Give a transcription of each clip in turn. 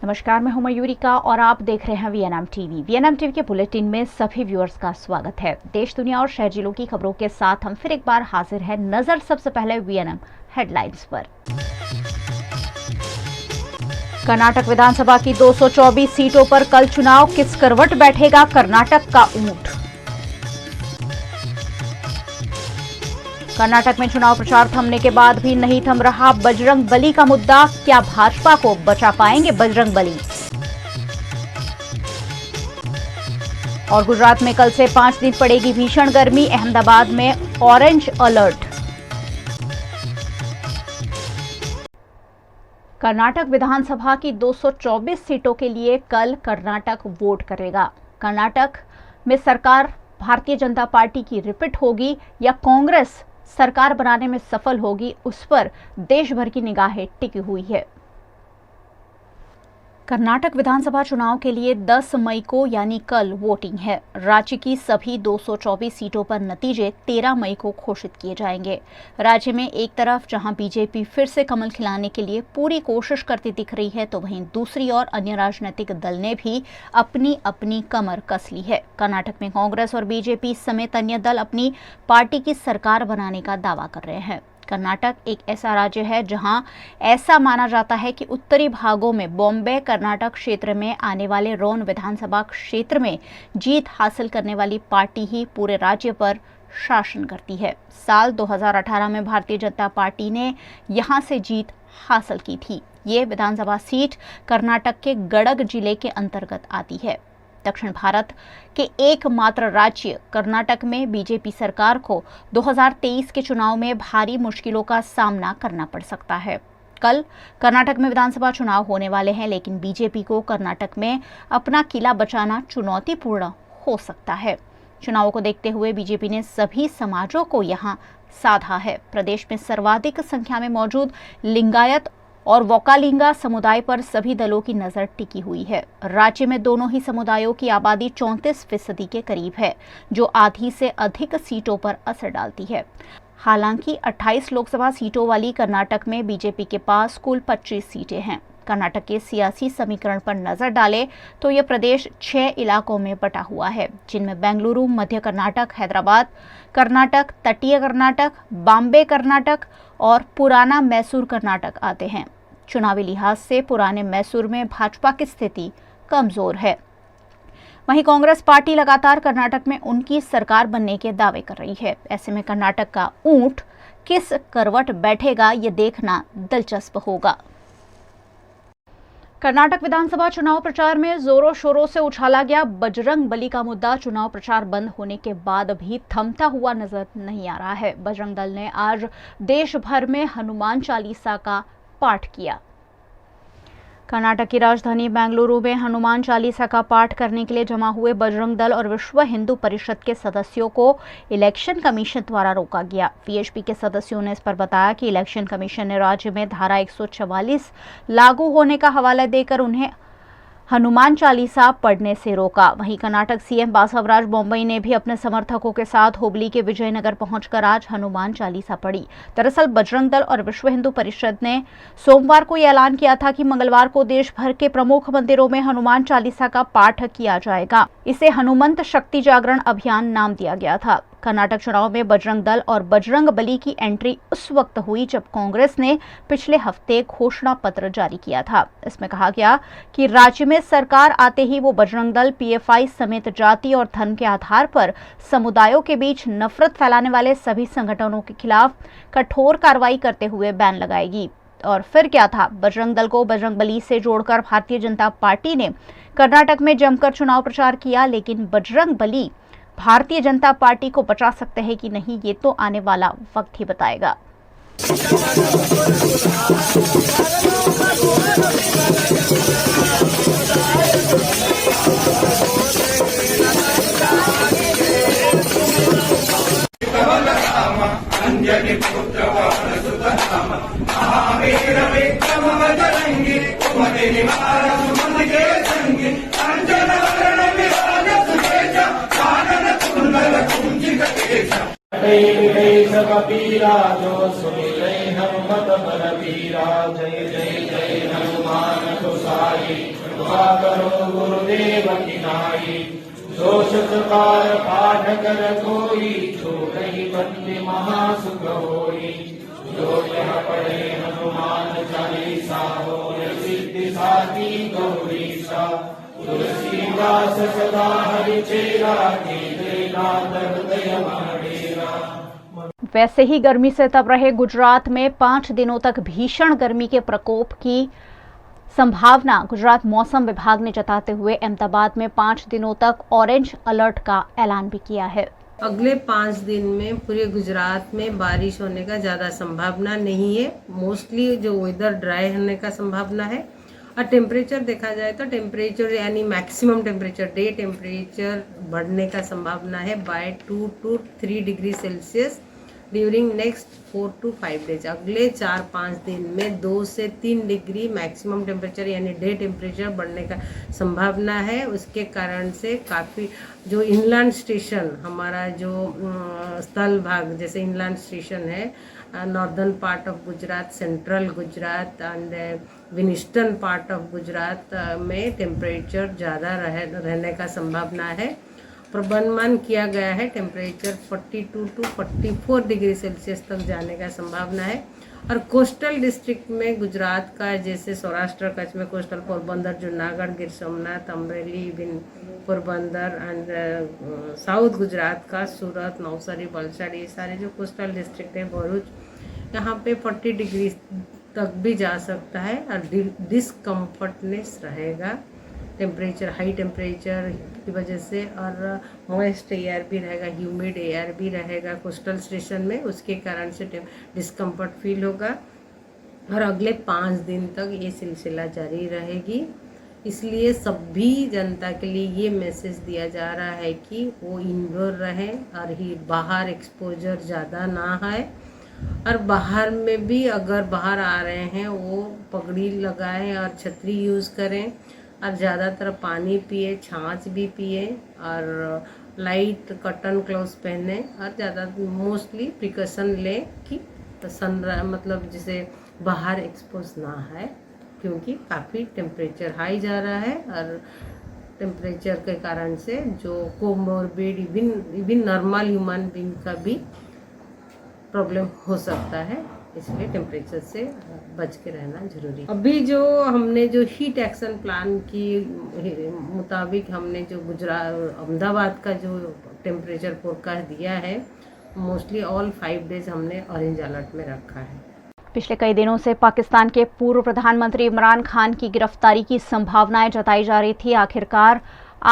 नमस्कार, मैं हूं मयूरिका और आप देख रहे हैं वीएनएम टीवी। वीएनएम टीवी के बुलेटिन में सभी व्यूअर्स का स्वागत है। देश, दुनिया और शहर जिलों की खबरों के साथ हम फिर एक बार हाजिर हैं। नजर सबसे पहले वीएनएम हेडलाइंस पर। कर्नाटक विधानसभा की 224 सीटों पर कल चुनाव, किस करवट बैठेगा कर्नाटक का ऊंट। कर्नाटक में चुनाव प्रचार थमने के बाद भी नहीं थम रहा बजरंग बली का मुद्दा, क्या भाजपा को बचा पाएंगे बजरंग बली। और गुजरात में कल से 5 दिन पड़ेगी भीषण गर्मी, अहमदाबाद में ऑरेंज अलर्ट। कर्नाटक विधानसभा की 224 सीटों के लिए कल कर्नाटक वोट करेगा। कर्नाटक में सरकार भारतीय जनता पार्टी की रिपीट होगी या कांग्रेस सरकार बनाने में सफल होगी, उस पर देश भर की निगाहें टिकी हुई है। कर्नाटक विधानसभा चुनाव के लिए 10 मई को यानी कल वोटिंग है। राज्य की सभी 224 सीटों पर नतीजे 13 मई को घोषित किए जाएंगे। राज्य में एक तरफ जहां बीजेपी फिर से कमल खिलाने के लिए पूरी कोशिश करती दिख रही है, तो वहीं दूसरी ओर अन्य राजनीतिक दल ने भी अपनी अपनी कमर कस ली है। कर्नाटक में कांग्रेस और बीजेपी समेत अन्य दल अपनी पार्टी की सरकार बनाने का दावा कर रहे हैं। कर्नाटक एक ऐसा राज्य है जहां ऐसा माना जाता है कि उत्तरी भागों में बॉम्बे कर्नाटक क्षेत्र में आने वाले रोन विधानसभा क्षेत्र में जीत हासिल करने वाली पार्टी ही पूरे राज्य पर शासन करती है। साल 2018 में भारतीय जनता पार्टी ने यहां से जीत हासिल की थी। ये विधानसभा सीट कर्नाटक के गडग जिले के अंतर्गत आती है। दक्षिण भारत के एकमात्र राज्य कर्नाटक में बीजेपी सरकार को 2023 के चुनाव में भारी मुश्किलों का सामना करना पड़ सकता है। कल कर्नाटक में विधानसभा चुनाव होने वाले हैं, लेकिन बीजेपी को कर्नाटक में अपना किला बचाना चुनौतीपूर्ण हो सकता है। चुनावों को देखते हुए बीजेपी ने सभी समाजों को यहां साधा है। प्रदेश में सर्वाधिक संख्या में मौजूद लिंगायत और वोकालिंगा समुदाय पर सभी दलों की नजर टिकी हुई है। राज्य में दोनों ही समुदायों की आबादी 34% के करीब है, जो आधी से अधिक सीटों पर असर डालती है। हालांकि 28 लोकसभा सीटों वाली कर्नाटक में बीजेपी के पास कुल 25 सीटें हैं। कर्नाटक के सियासी समीकरण पर नजर डालें तो यह प्रदेश 6 इलाकों में बटा हुआ है, जिनमें बेंगलुरु, मध्य कर्नाटक, हैदराबाद कर्नाटक, तटीय कर्नाटक, बॉम्बे कर्नाटक और पुराना मैसूर कर्नाटक आते हैं। चुनावी लिहाज से पुराने मैसूर में भाजपा की स्थिति कमजोर है। वहीं कांग्रेस पार्टी लगातार कर्नाटक में उनकी सरकार बनने के दावे कर रही है। ऐसे में कर्नाटक का ऊंट किस करवट बैठेगा, ये देखना दिलचस्प होगा। कर्नाटक विधानसभा चुनाव प्रचार में जोरों शोरों से उछाला गया बजरंग बली का मुद्दा चुनाव प्रचार बंद होने के बाद भी थमता हुआ नजर नहीं आ रहा है। बजरंग दल ने आज देश भर में हनुमान चालीसा का पाठ किया। कर्नाटक की राजधानी बेंगलुरु में हनुमान चालीसा का पाठ करने के लिए जमा हुए बजरंग दल और विश्व हिंदू परिषद के सदस्यों को इलेक्शन कमीशन द्वारा रोका गया। वीएचपी के सदस्यों ने इस पर बताया कि इलेक्शन कमीशन ने राज्य में धारा 144 लागू होने का हवाला देकर उन्हें हनुमान चालीसा पढ़ने से रोका। वहीं कर्नाटक सीएम बासवराज बोम्मई ने भी अपने समर्थकों के साथ हुबली के विजयनगर पहुंचकर आज हनुमान चालीसा पढ़ी। दरअसल बजरंग दल और विश्व हिंदू परिषद ने सोमवार को यह ऐलान किया था कि मंगलवार को देश भर के प्रमुख मंदिरों में हनुमान चालीसा का पाठ किया जाएगा। इसे हनुमंत शक्ति जागरण अभियान नाम दिया गया था। कर्नाटक चुनाव में बजरंग दल और बजरंग बली की एंट्री उस वक्त हुई जब कांग्रेस ने पिछले हफ्ते घोषणा पत्र जारी किया था। इसमें कहा गया कि राज्य में सरकार आते ही वो बजरंग दल, पीएफआई समेत जाति और धर्म के आधार पर समुदायों के बीच नफरत फैलाने वाले सभी संगठनों के खिलाफ कठोर कार्रवाई करते हुए बैन लगाएगी। और फिर क्या था, बजरंग दल को बजरंग बली से जोड़कर भारतीय जनता पार्टी ने कर्नाटक में जमकर चुनाव प्रचार किया, लेकिन बजरंग बली भारतीय जनता पार्टी को बचा सकते हैं कि नहीं, ये तो आने वाला वक्त ही बताएगा। कबीरा जो सुनिले हनुमत बल बीरा, जय जय जय हनुमान गोसाई। कृपा करो गुरुदेव की नाई। दोष सकार पाठ कर कोई, छोड़हि बंदी महासुख होई। जो यह पढ़े हनुमान चालीसा, होय सिद्धि साधी गौरीसा। तुलसीदास सदा हरि चेरा, कीजे नाथ हृदय महडेरा। वैसे ही गर्मी से तप रहे गुजरात में 5 दिनों तक भीषण गर्मी के प्रकोप की संभावना गुजरात मौसम विभाग ने जताते हुए अहमदाबाद में 5 दिनों तक ऑरेंज अलर्ट का ऐलान भी किया है। अगले 5 दिन में पूरे गुजरात में बारिश होने का ज़्यादा संभावना नहीं है। मोस्टली जो वेदर ड्राई होने का संभावना है। और टेम्परेचर देखा जाए तो टेम्परेचर यानी मैक्सिमम टेम्परेचर डे टेम्परेचर बढ़ने का संभावना है by 2 to 3 degree Celsius during next 4 to 5 days. अगले 4-5 दिन में 2 से 3 डिग्री मैक्सिमम टेम्परेचर यानी डे टेम्परेचर बढ़ने का संभावना है। उसके कारण से काफ़ी जो इनलैंड स्टेशन हमारा जो स्थल भाग जैसे इनलैंड स्टेशन है, northern part of Gujarat, central Gujarat and western part of Gujarat में टेम्परेचर ज़्यादा रहने का संभावना है। पूर्वानुमान किया गया है टेम्परेचर 42 to 44 डिग्री सेल्सियस तक जाने का संभावना है। और कोस्टल डिस्ट्रिक्ट में गुजरात का जैसे सौराष्ट्र कच्छ में coastal Porbandar, Junagadh, Gir Somnath, Amreli, Porbandar and south Gujarat का सूरत, नवसारी, वलसाड, ये सारे जो कोस्टल डिस्ट्रिक्ट है, भरूच, यहाँ पे 40 डिग्री तक भी जा सकता है और डिस्कम्फर्टनेस रहेगा टेम्परेचर, हाई टेम्परेचर की वजह से। और मॉइस्ट एयर भी रहेगा, ह्यूमिड एयर भी रहेगा कोस्टल स्टेशन में, उसके कारण से डिस्कम्फर्ट फील होगा। और अगले 5 दिन तक ये सिलसिला जारी रहेगी। इसलिए सभी जनता के लिए ये मैसेज दिया जा रहा है कि वो इंडोर रहें और ही बाहर एक्सपोजर ज़्यादा ना है। और बाहर में भी अगर बाहर आ रहे हैं वो पगड़ी लगाएं और छतरी यूज़ करें और ज़्यादातर पानी पिए, छाछ भी पिए और लाइट कॉटन क्लोथ्स पहने और ज़्यादा मोस्टली प्रिकॉशन लें कि मतलब जैसे बाहर एक्सपोज ना है, क्योंकि काफ़ी टेम्परेचर हाई जा रहा है। और टेम्परेचर के कारण से जो comorbid even normal human being का भी प्रॉब्लम हो सकता है, इसलिए टेम्परेचर से बच के रहना जरूरी। अभी जो हमने जो हीट एक्शन प्लान की मुताबिक हमने जो गुजरात अहमदाबाद का जो टेम्परेचर फोरकास्ट दिया है, मोस्टली ऑल 5 डेज हमने ऑरेंज अलर्ट में रखा है। पिछले कई दिनों से पाकिस्तान के पूर्व प्रधानमंत्री इमरान खान की गिरफ्तारी की संभावनाएं जताई जा रही थी। आखिरकार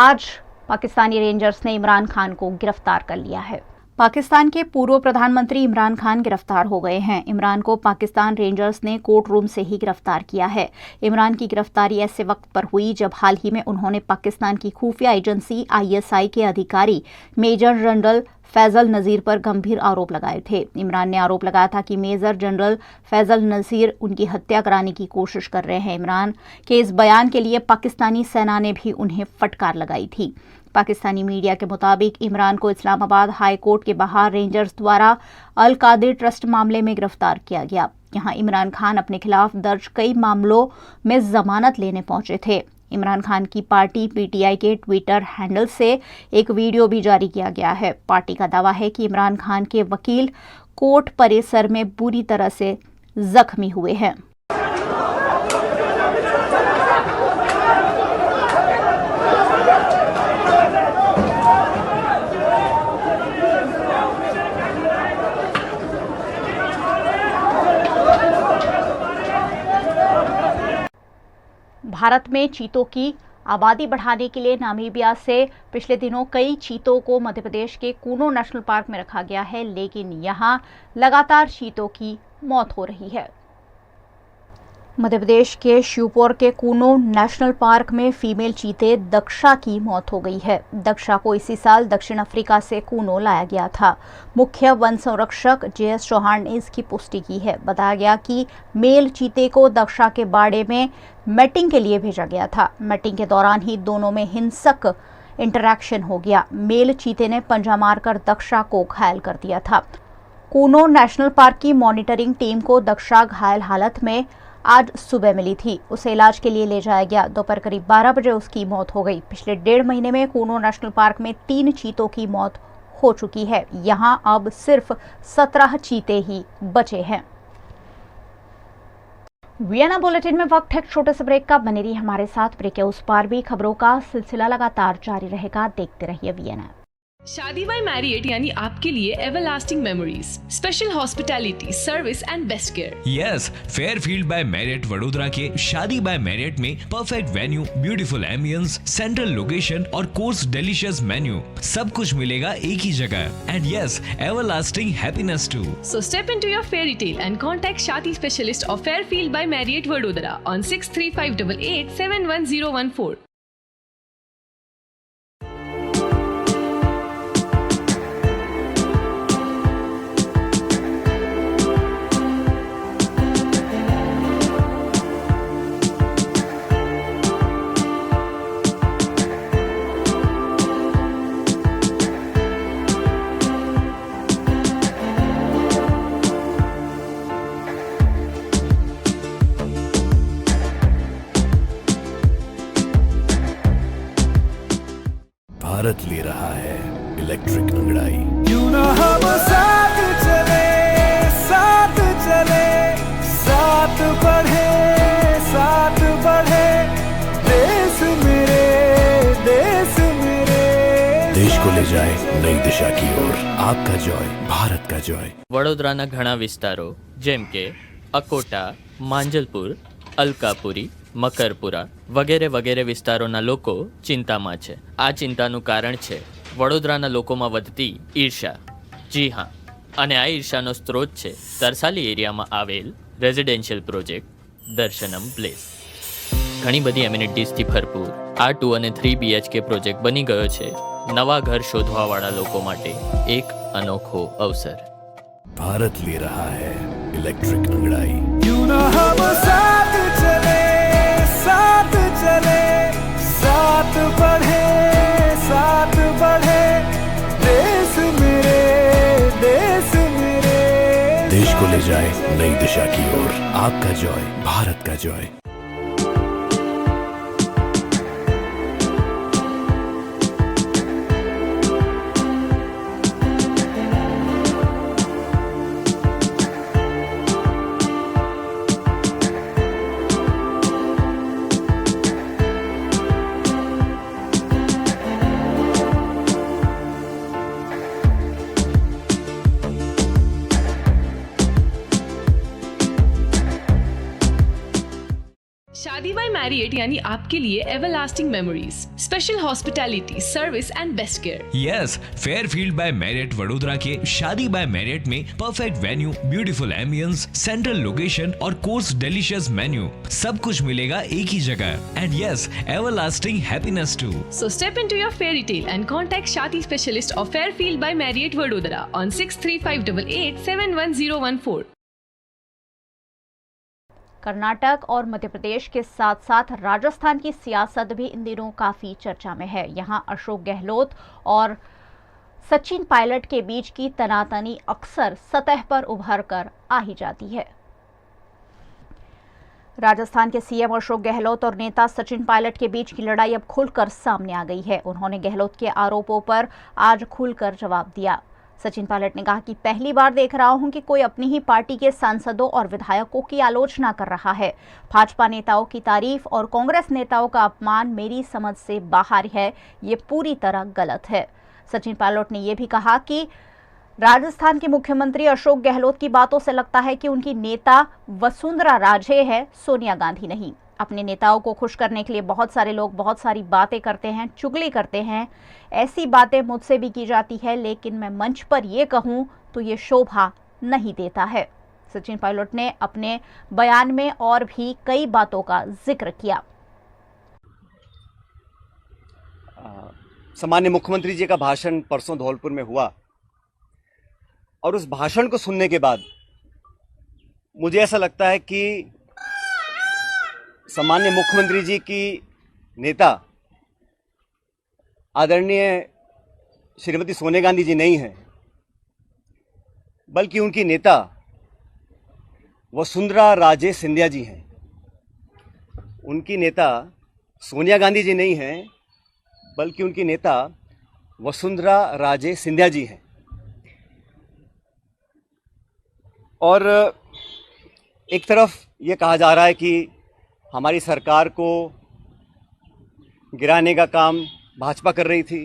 आज पाकिस्तानी रेंजर्स ने इमरान खान को गिरफ्तार कर लिया है। पाकिस्तान के पूर्व प्रधानमंत्री इमरान खान गिरफ्तार हो गए हैं। इमरान को पाकिस्तान रेंजर्स ने कोर्ट रूम से ही गिरफ्तार किया है। इमरान की गिरफ्तारी ऐसे वक्त पर हुई जब हाल ही में उन्होंने पाकिस्तान की खुफिया एजेंसी ISI के अधिकारी मेजर जनरल फैजल नज़ीर पर गंभीर आरोप लगाए थे। इमरान ने आरोप लगाया था कि मेजर जनरल फैजल नज़ीर उनकी हत्या कराने की कोशिश कर रहे हैं। इमरान के इस बयान के लिए पाकिस्तानी सेना ने भी उन्हें फटकार लगाई थी। पाकिस्तानी मीडिया के मुताबिक इमरान को इस्लामाबाद हाई कोर्ट के बाहर रेंजर्स द्वारा अल कादिर ट्रस्ट मामले में गिरफ्तार किया गया। यहां इमरान खान अपने खिलाफ दर्ज कई मामलों में जमानत लेने पहुंचे थे। इमरान खान की पार्टी PTI के ट्विटर हैंडल से एक वीडियो भी जारी किया गया है। पार्टी का दावा है कि इमरान खान के वकील कोर्ट परिसर में बुरी तरह से जख्मी हुए हैं। भारत में चीतों की आबादी बढ़ाने के लिए नामीबिया से पिछले दिनों कई चीतों को मध्य प्रदेश के कूनो नेशनल पार्क में रखा गया है, लेकिन यहां लगातार चीतों की मौत हो रही है। मध्य प्रदेश के श्योपुर के कूनो नेशनल पार्क में फीमेल चीते दक्षा की मौत हो गई है। दक्षा को इसी साल दक्षिण अफ्रीका से कूनो लाया गया था। मुख्य वन संरक्षक JS चौहान ने इसकी पुष्टि की है। बताया गया कि मेल चीते को दक्षा के बाड़े में मैटिंग के लिए भेजा गया था। मैटिंग के दौरान ही दोनों में हिंसक इंटरैक्शन हो गया। मेल चीते ने पंजा मारकर दक्षा को घायल कर दिया था। कूनो नेशनल पार्क की मॉनिटरिंग टीम को दक्षा घायल हालत में आज सुबह मिली थी। उसे इलाज के लिए ले जाया गया। दोपहर करीब 12 बजे उसकी मौत हो गई। पिछले 1.5 महीने में कूनो नेशनल पार्क में 3 चीतों की मौत हो चुकी है। यहाँ अब सिर्फ 17 चीते ही बचे हैं। वियना बुलेटिन में वक्त है छोटे से ब्रेक का। बने रहिए हमारे साथ। ब्रेक के उस पार भी खबरों का सिलसिला लगातार जारी रहेगा। देखते रहिए वियना। शादी बाय मैरिएट यानी आपके लिए everlasting memories, special hospitality, service and best care. Yes, Fairfield by Marriott Vadodara के शादी बाय मैरिएट में perfect venue, beautiful ambience, central location और कोर्स डिलीशियस मेन्यू, सब कुछ मिलेगा एक ही जगह। And yes, everlasting happiness too. So step into your fairy tale and contact Shadi specialist of Fairfield by Marriott Vadodara on 63588 71014. Bharat ले रहा है इलेक्ट्रिक अंगड़ाई। क्यों ना हम साथ चले, साथ चले, साथ बढ़े, साथ बढ़े, देश मेरे, देश मेरे। देश को ले जाए नई दिशा की ओर। आपका जॉय, भारत का जॉय। વડોદરાના ઘણા વિસ્તારો જેમ કે અકોટા, માંજલપુર, અલકાપુરી, મકરપુરા વગેરે વગેરે વિસ્તારોના લોકો ચિંતામાં છે। આ ચિંતાનું કારણ છે વડોદરાના લોકોમાં વધતી ઈર્ષા। જી હા, અને આ ઈર્ષાનો સ્ત્રોત છે તરસાલી એરિયામાં આવેલ રેઝિડેન્શિયલ પ્રોજેક્ટ દર્શનમ પ્લેસ। ઘણી બધી એમ્યુનિટીઝથી ભરપૂર આ 2 અને 3 BHK પ્રોજેક્ટ બની ગયો છે નવા ઘર શોધવાવાળા લોકો માટે એક અનોખો અવસર। भारत ले रहा है इलेक्ट्रिक अंगड़ाई। क्यों ना हम साथ चले, साथ चले, साथ बढ़े, साथ बढ़े, देश मेरे, देश मेरे। देश को ले जाए नई दिशा की ओर। आपका जॉय, भारत का जॉय। शादी बाय मैरिएट यानी आपके लिए everlasting memories, special hospitality, service and best care. Yes, Fairfield by Marriott Vadodara के शादी बाय मैरिएट में perfect venue, beautiful ambience, central location और कोर्स डिलीशियस मेन्यू, सब कुछ मिलेगा एक ही जगह। And yes, everlasting happiness too. So step into your fairy tale and contact Shadi specialist of Fairfield by Marriott Vadodara on 63588 71014. Karnataka और मध्य प्रदेश के साथ साथ राजस्थान की सियासत भी इन दिनों काफी चर्चा में है। यहाँ अशोक गहलोत और सचिन पायलट के बीच की तनातनी अक्सर सतह पर उभर कर आ ही जाती है। राजस्थान के सीएम अशोक गहलोत और नेता सचिन पायलट के बीच की लड़ाई अब खुलकर सामने आ गई है। उन्होंने गहलोत के आरोपों पर आज खुलकर जवाब दिया। सचिन पायलट ने कहा कि पहली बार देख रहा हूं कि कोई अपनी ही पार्टी के सांसदों और विधायकों की आलोचना कर रहा है। भाजपा नेताओं की तारीफ और कांग्रेस नेताओं का अपमान मेरी समझ से बाहर है। ये पूरी तरह गलत है। सचिन पायलट ने यह भी कहा कि राजस्थान के मुख्यमंत्री अशोक गहलोत की बातों से लगता है कि उनकी नेता वसुंधरा राजे है, सोनिया गांधी नहीं। अपने नेताओं को खुश करने के लिए बहुत सारे लोग बहुत सारी बातें करते हैं, चुगली करते हैं। ऐसी बातें मुझसे भी की जाती है, लेकिन मैं मंच पर ये कहूं तो ये शोभा नहीं देता है। सचिन पायलट ने अपने बयान में और भी कई बातों का जिक्र किया। सामान्य मुख्यमंत्री जी का भाषण परसों धौलपुर में हुआ और उस भाषण को सुनने के बाद मुझे ऐसा लगता है कि सामान्य मुख्यमंत्री जी की नेता आदरणीय श्रीमती सोनिया गांधी जी नहीं हैं, बल्कि उनकी नेता वसुंधरा राजे सिंधिया जी हैं। उनकी नेता सोनिया गांधी जी नहीं हैं, बल्कि उनकी नेता वसुंधरा राजे सिंधिया जी हैं। और एक तरफ ये कहा जा रहा है कि हमारी सरकार को गिराने का काम भाजपा कर रही थी,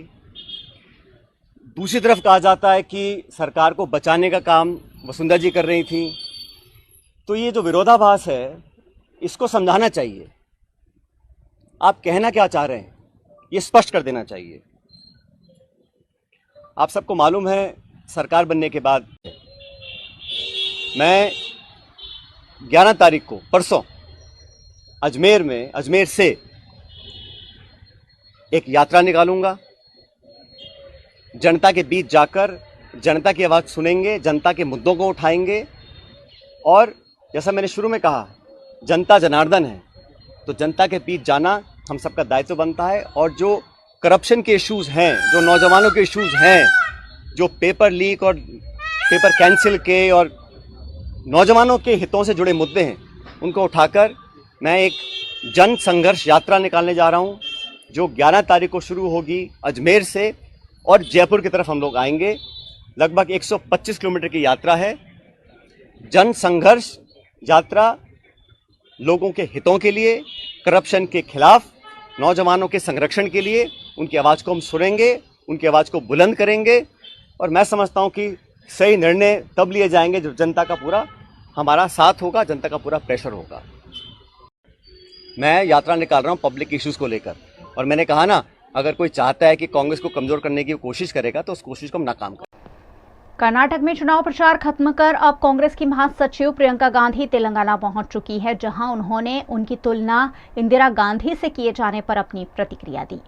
दूसरी तरफ कहा जाता है कि सरकार को बचाने का काम वसुंधरा जी कर रही थी। तो ये जो विरोधाभास है, इसको समझाना चाहिए। आप कहना क्या चाह रहे हैं, ये स्पष्ट कर देना चाहिए। आप सबको मालूम है, सरकार बनने के बाद मैं 11 तारीख को परसों अजमेर से एक यात्रा निकालूंगा। जनता के बीच जाकर जनता की आवाज़ सुनेंगे, जनता के मुद्दों को उठाएंगे। और जैसा मैंने शुरू में कहा, जनता जनार्दन है, तो जनता के बीच जाना हम सबका दायित्व बनता है। और जो करप्शन के इश्यूज़ हैं, जो नौजवानों के इश्यूज़ हैं, जो पेपर लीक और पेपर कैंसिल के और नौजवानों के हितों से जुड़े मुद्दे हैं, उनको उठाकर मैं एक जन संघर्ष यात्रा निकालने जा रहा हूं, जो 11 तारीख को शुरू होगी अजमेर से और जयपुर की तरफ हम लोग आएंगे। लगभग 125 किलोमीटर की यात्रा है। जन संघर्ष यात्रा लोगों के हितों के लिए, करप्शन के खिलाफ, नौजवानों के संरक्षण के लिए। उनकी आवाज़ को हम सुनेंगे, उनकी आवाज़ को बुलंद करेंगे। और मैं समझता हूं कि सही निर्णय तब लिए जाएंगे जब जनता का पूरा हमारा साथ होगा, जनता का पूरा प्रेशर होगा। मैं यात्रा निकाल रहा हूं पब्लिक इश्यूज़ को लेकर, और मैंने कहा ना, अगर कोई चाहता है कि कांग्रेस को कमज़ोर करने की कोशिश करेगा तो उस कोशिश को हम नाकाम करें। कर्नाटक में चुनाव प्रचार खत्म कर अब कांग्रेस की महासचिव प्रियंका गांधी तेलंगाना पहुंच चुकी है, जहां उन्होंने उनकी तुलना इंदिरा गांधी से किए जाने पर अपनी प्रतिक्रिया दी।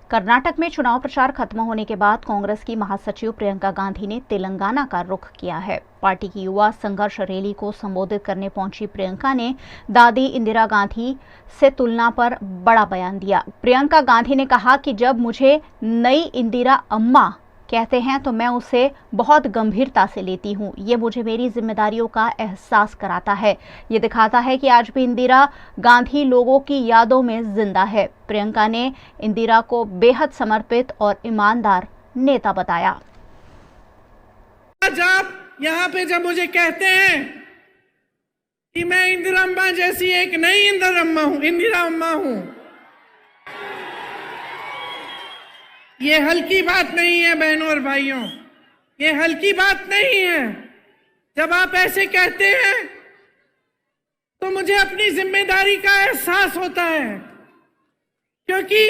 कर्नाटक में चुनाव प्रचार खत्म होने के बाद कांग्रेस की महासचिव प्रियंका गांधी ने तेलंगाना का रुख किया है। पार्टी की युवा संघर्ष रैली को संबोधित करने पहुंची प्रियंका ने दादी इंदिरा गांधी से तुलना पर बड़ा बयान दिया। प्रियंका गांधी ने कहा कि जब मुझे नई इंदिरा अम्मा कहते हैं तो मैं उसे बहुत गंभीरता से लेती हूं। ये मुझे मेरी जिम्मेदारियों का एहसास कराता है। ये दिखाता है कि आज भी इंदिरा गांधी लोगों की यादों में जिंदा है। प्रियंका ने इंदिरा को बेहद समर्पित और ईमानदार नेता बताया। आज आप यहाँ पे जब मुझे कहते हैं कि मैं इंदिरा अम्मा जैसी एक नई इंदिरा अम्मा हूं, ये हल्की बात नहीं है बहनों और भाइयों, ये हल्की बात नहीं है। जब आप ऐसे कहते हैं तो मुझे अपनी जिम्मेदारी का एहसास होता है, क्योंकि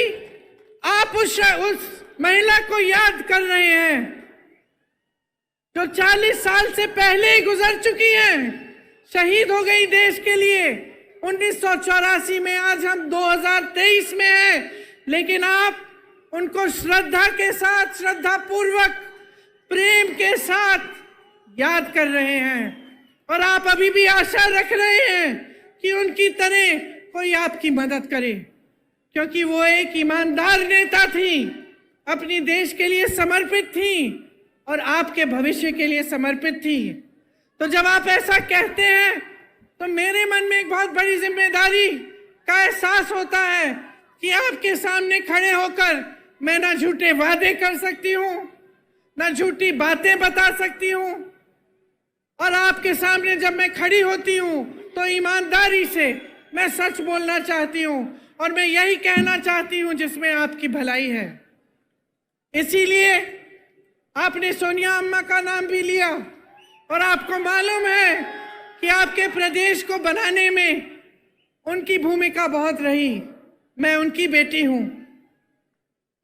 आप उस महिला को याद कर रहे हैं जो 40 साल से पहले ही गुजर चुकी हैं, शहीद हो गई देश के लिए 1984 में। आज हम 2023 में हैं, लेकिन आप उनको श्रद्धा के साथ, श्रद्धा पूर्वक, प्रेम के साथ याद कर रहे हैं। और आप अभी भी आशा रख रहे हैं कि उनकी तरह कोई आपकी मदद करे, क्योंकि वो एक ईमानदार नेता थी, अपनी देश के लिए समर्पित थी और आपके भविष्य के लिए समर्पित थी। तो जब आप ऐसा कहते हैं तो मेरे मन में एक बहुत बड़ी जिम्मेदारी का एहसास होता है कि आपके सामने खड़े होकर मैं ना झूठे वादे कर सकती हूँ, ना झूठी बातें बता सकती हूँ। और आपके सामने जब मैं खड़ी होती हूँ तो ईमानदारी से मैं सच बोलना चाहती हूँ, और मैं यही कहना चाहती हूँ जिसमें आपकी भलाई है। इसीलिए आपने सोनिया अम्मा का नाम भी लिया, और आपको मालूम है कि आपके प्रदेश को बनाने में उनकी भूमिका बहुत रही। मैं उनकी बेटी हूँ।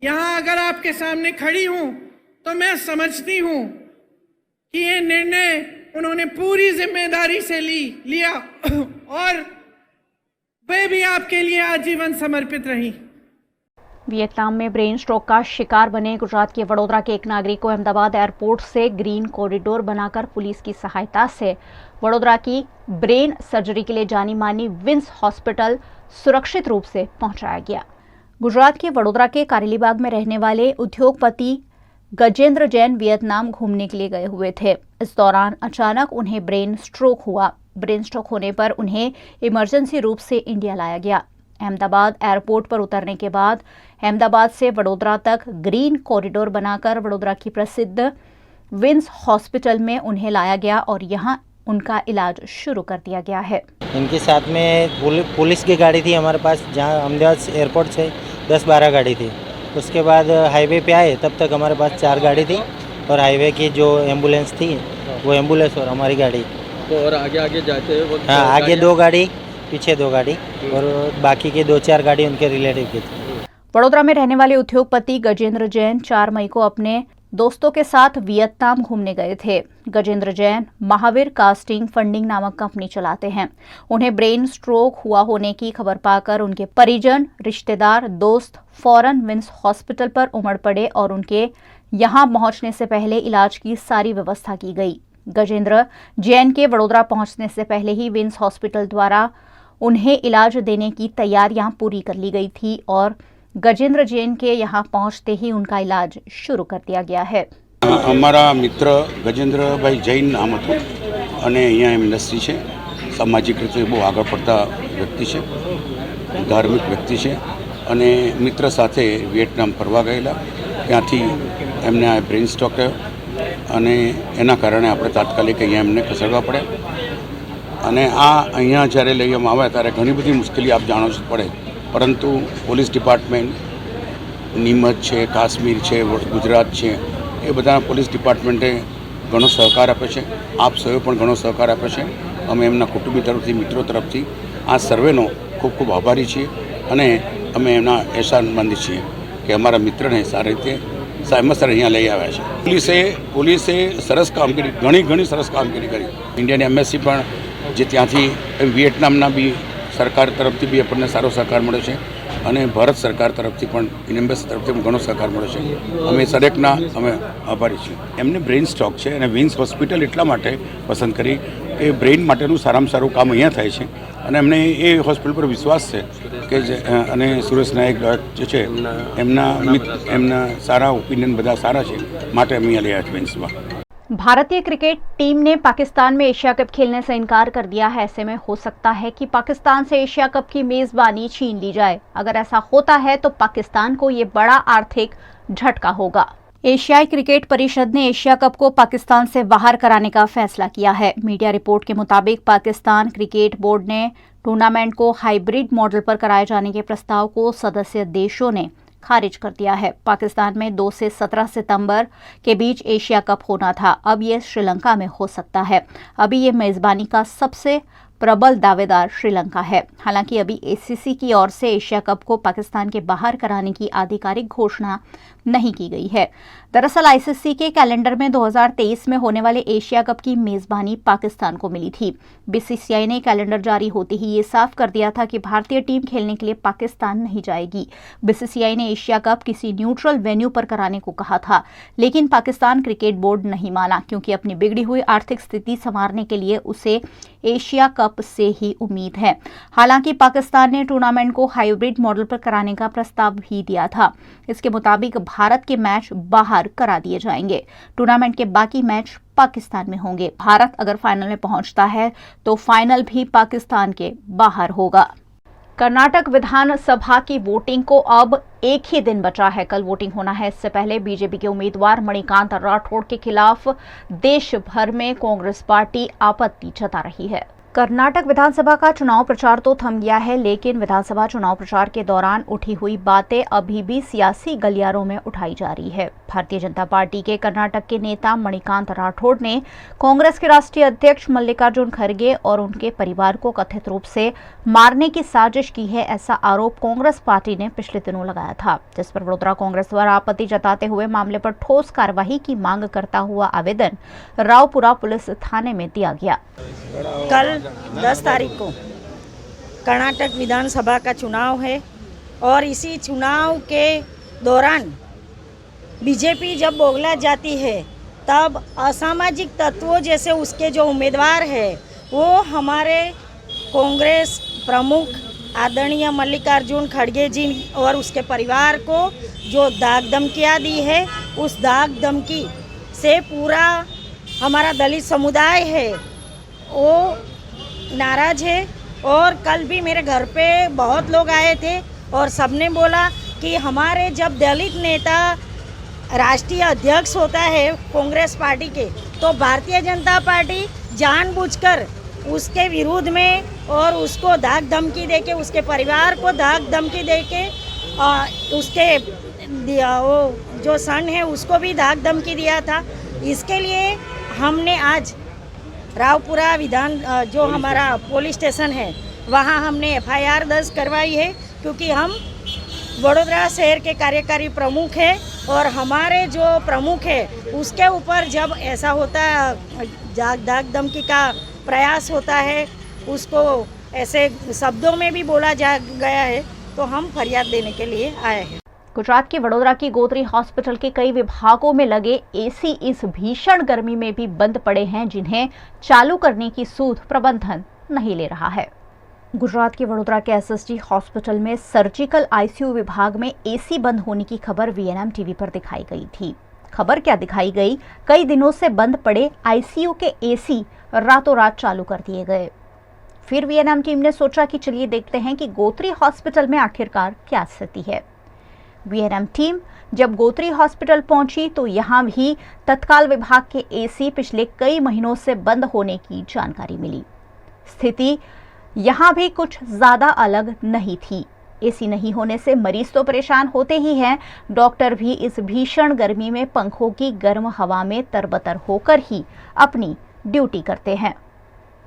यहाँ अगर आपके सामने खड़ी हूँ तो मैं समझती हूँ कि ये निर्णय उन्होंने पूरी जिम्मेदारी से लिया और वे भी आपके लिए आजीवन समर्पित रही। वियतनाम में ब्रेन स्ट्रोक का शिकार बने गुजरात के वडोदरा के एक नागरिक को अहमदाबाद एयरपोर्ट से ग्रीन कॉरिडोर बनाकर पुलिस की सहायता से वडोदरा की ब्रेन सर्जरी के लिए जानी मानी विम्स हॉस्पिटल सुरक्षित रूप से पहुंचाया गया। गुजरात के वडोदरा के कारेलीबाग में रहने वाले उद्योगपति गजेंद्र जैन वियतनाम घूमने के लिए गए हुए थे। इस दौरान अचानक उन्हें ब्रेन स्ट्रोक हुआ। ब्रेन स्ट्रोक होने पर उन्हें इमरजेंसी रूप से इंडिया लाया गया। अहमदाबाद एयरपोर्ट पर उतरने के बाद अहमदाबाद से वडोदरा तक ग्रीन कॉरिडोर बनाकर वडोदरा की प्रसिद्ध विन्स हॉस्पिटल में उन्हें लाया गया और यहां उनका इलाज शुरू कर दिया गया है। इनके साथ में पुलिस की गाड़ी थी हमारे पास, जहां अहमदाबाद एयरपोर्ट से 10-12 गाड़ी थी। उसके बाद हाईवे पे आए तब तक हमारे पास 4 गाड़ी थी और हाईवे की जो एम्बुलेंस थी वो एम्बुलेंस और हमारी गाड़ी। तो और आगे जाते हुए हाँ, आगे 2 गाड़ी, पीछे 2 गाड़ी और बाकी की 2-4 गाड़ी उनके रिलेटिव की थी। वडोदरा में रहने वाले उद्योगपति गजेंद्र जैन 4 मई को अपने दोस्तों के साथ वियतनाम घूमने गए थे। गजेंद्र जैन महावीर कास्टिंग फंडिंग नामक कंपनी चलाते हैं। उन्हें ब्रेन स्ट्रोक हुआ होने की खबर पाकर उनके परिजन, रिश्तेदार, दोस्त फौरन विन्स हॉस्पिटल पर उमड़ पड़े और उनके यहां पहुंचने से पहले इलाज की सारी व्यवस्था की गई। गजेंद्र जैन के वडोदरा पहुंचने से पहले ही विन्स हॉस्पिटल द्वारा उन्हें इलाज देने की तैयारियां पूरी कर ली गई थी और गजेंद्र जैन के यहाँ पहुंचते ही उनका इलाज शुरू कर दिया गया है। અમારા મિત્ર ગજેન્દ્રભાઈ જૈન નામ હતું અને અહીંયા એમનેસ્ટી છે, સામાજિક રીતે બહુ આગળ પડતા વ્યક્તિ છે, ધાર્મિક વ્યક્તિ છે અને મિત્ર સાથે વિયેટનામ ફરવા ગયેલા, ત્યાંથી એમને આ બ્રેઇન સ્ટ્રોક થયો અને એના કારણે આપણે તાત્કાલિક અહીંયા એમને ખસેડવા પડે અને આ અહીંયા જ્યારે લઈ આવ્યા ત્યારે ઘણી બધી મુશ્કેલી આપ જાણો છો પડે, પરંતુ પોલીસ ડિપાર્ટમેન્ટ નીમચ છે, કાશ્મીર છે, ગુજરાત છે, એ બધા પોલીસ ડિપાર્ટમેન્ટે ઘણો સહકાર આપે છે। આપ સૌએ પણ ઘણો સહકાર આપે છે। અમે એમના કુટુંબી તરફથી, મિત્રો તરફથી આ સર્વેનો ખૂબ ખૂબ આભારી છીએ અને અમે એમના એહસાનમંદ છીએ કે અમારા મિત્રને સારી રીતે સમયસર અહીંયા લઈ આવ્યા છે। પોલીસે સરસ કામગીરી, ઘણી સરસ કામગીરી કરી। ઇન્ડિયન એમ્બેસી પણ જે ત્યાંથી વિયેટનામના બી સરકાર તરફથી બી આપણને સારો સહકાર મળ્યો છે અને ભારત સરકાર તરફથી પણ એમ્બેસી તરફથી પણ ઘણો સહકાર મળ્યો છે। અમે દરેકના અમે આભારી છીએ। એમને બ્રેઇન સ્ટ્રોક છે અને વિન્સ હોસ્પિટલ એટલા માટે પસંદ કરી કે બ્રેઇન માટેનું સારામાં સારું કામ અહીંયા થાય છે અને એમને એ હોસ્પિટલ પર વિશ્વાસ છે કે અને સુરેશ નાયક જે છે એમના સારા ઓપિનિયન બધા સારા છે, માટે અમે અહીંયા લઈ આવ્યા છીએ વિન્સમાં। भारतीय क्रिकेट टीम ने पाकिस्तान में एशिया कप खेलने से इनकार कर दिया है। ऐसे में हो सकता है कि पाकिस्तान से एशिया कप की मेजबानी छीन ली जाए। अगर ऐसा होता है तो पाकिस्तान को ये बड़ा आर्थिक झटका होगा। एशियाई क्रिकेट परिषद ने एशिया कप को पाकिस्तान से बाहर कराने का फैसला किया है। मीडिया रिपोर्ट के मुताबिक पाकिस्तान क्रिकेट बोर्ड ने टूर्नामेंट को हाइब्रिड मॉडल पर कराए जाने के प्रस्ताव को सदस्य देशों ने खारिज कर दिया है। पाकिस्तान में 2 से 17 सितंबर के बीच एशिया कप होना था, अब ये श्रीलंका में हो सकता है। अभी ये मेजबानी का सबसे प्रबल दावेदार श्रीलंका है। हालांकि अभी एसीसी की ओर से एशिया कप को पाकिस्तान के बाहर कराने की आधिकारिक घोषणा नहीं की गई है। दरअसल आईसीसी के कैलेंडर में 2023 में होने वाले एशिया कप की मेजबानी पाकिस्तान को मिली थी। बीसीसीआई ने कैलेंडर जारी होते ही ये साफ कर दिया था कि भारतीय टीम खेलने के लिए पाकिस्तान नहीं जाएगी। बीसीसीआई ने एशिया कप किसी न्यूट्रल वेन्यू पर कराने को कहा था, लेकिन पाकिस्तान क्रिकेट बोर्ड नहीं माना, क्योंकि अपनी बिगड़ी हुई आर्थिक स्थिति संवारने के लिए उसे एशिया कप से ही उम्मीद है। हालांकि पाकिस्तान ने टूर्नामेंट को हाइब्रिड मॉडल पर कराने का प्रस्ताव भी दिया था। इसके मुताबिक भारत के मैच बाहर करा दिए जाएंगे। टूर्नामेंट के बाकी मैच पाकिस्तान में होंगे। भारत अगर फाइनल में पहुंचता है तो फाइनल भी पाकिस्तान के बाहर होगा। कर्नाटक विधानसभा की वोटिंग को अब एक ही दिन बचा है, कल वोटिंग होना है। इससे पहले बीजेपी के उम्मीदवार मणिकांत राठौड़ के खिलाफ देश भर में कांग्रेस पार्टी आपत्ति जता रही है। कर्नाटक विधानसभा का चुनाव प्रचार तो थम गया है, लेकिन विधानसभा चुनाव प्रचार के दौरान उठी हुई बातें अभी भी सियासी गलियारों में उठाई जा रही है। भारतीय जनता पार्टी के कर्नाटक के नेता मणिकांत राठौड़ ने कांग्रेस के राष्ट्रीय अध्यक्ष मल्लिकार्जुन खड़गे और उनके परिवार को कथित रूप से मारने की साजिश की है, ऐसा आरोप कांग्रेस पार्टी ने पिछले दिनों लगाया था, जिस पर वडोदरा कांग्रेस द्वारा आपत्ति जताते हुए मामले पर ठोस कार्यवाही की मांग करता हुआ आवेदन रावपुरा पुलिस थाने में दिया गया। कल 10 तारीख को कर्नाटक विधानसभा का चुनाव है और इसी चुनाव के दौरान बीजेपी जब बोगला जाती है तब असामाजिक तत्वों जैसे उसके जो उम्मीदवार है वो हमारे कांग्रेस प्रमुख आदरणीय मल्लिकार्जुन खड़गे जी और उसके परिवार को जो दाग धमकियाँ दी है, उस दाग धमकी से पूरा हमारा दलित समुदाय है वो नाराज है। और कल भी मेरे घर पे बहुत लोग आए थे और सबने बोला कि हमारे जब दलित नेता राष्ट्रीय अध्यक्ष होता है कांग्रेस पार्टी के, तो भारतीय जनता पार्टी जानबूझकर उसके विरोध में और उसको धाक धमकी देके, उसके परिवार को धाक धमकी देके, उसके वो जो सन है उसको भी धाक धमकी दिया था। इसके लिए हमने आज रावपुरा जो हमारा पुलिस स्टेशन है वहाँ हमने FIR दर्ज करवाई है, क्योंकि हम वडोदरा शहर के कार्यकारी प्रमुख हैं और हमारे जो प्रमुख है उसके ऊपर जब ऐसा होता है, धाक धमकी का प्रयास होता है, उसको ऐसे शब्दों में भी बोला गया है, तो हम फरियाद देने के लिए आए हैं। गुजरात के वडोदरा की गोत्री हॉस्पिटल के कई विभागों में लगे एसी इस भीषण गर्मी में भी बंद पड़े हैं, जिन्हें चालू करने की सूद प्रबंधन नहीं ले रहा है। गुजरात के वडोदरा के SSG हॉस्पिटल में सर्जिकल ICU विभाग में एसी बंद होने की खबर VNM टीवी पर दिखाई गई थी। खबर क्या दिखाई गई, कई दिनों से बंद पड़े ICU के एसी रातों रात चालू कर दिए गए। फिर VNM टीम ने सोचा कि चलिए देखते हैं कि गोत्री हॉस्पिटल में आखिरकार क्या स्थिति है। VNM टीम जब गोत्री हॉस्पिटल पहुंची तो यहां भी तत्काल विभाग के एसी पिछले कई महीनों से बंद होने की जानकारी मिली। स्थिति यहां भी कुछ ज्यादा अलग नहीं थी। एसी नहीं होने से मरीज तो परेशान होते ही हैं, डॉक्टर भी इस भीषण गर्मी में पंखों की गर्म हवा में तरबतर होकर ही अपनी ड्यूटी करते हैं।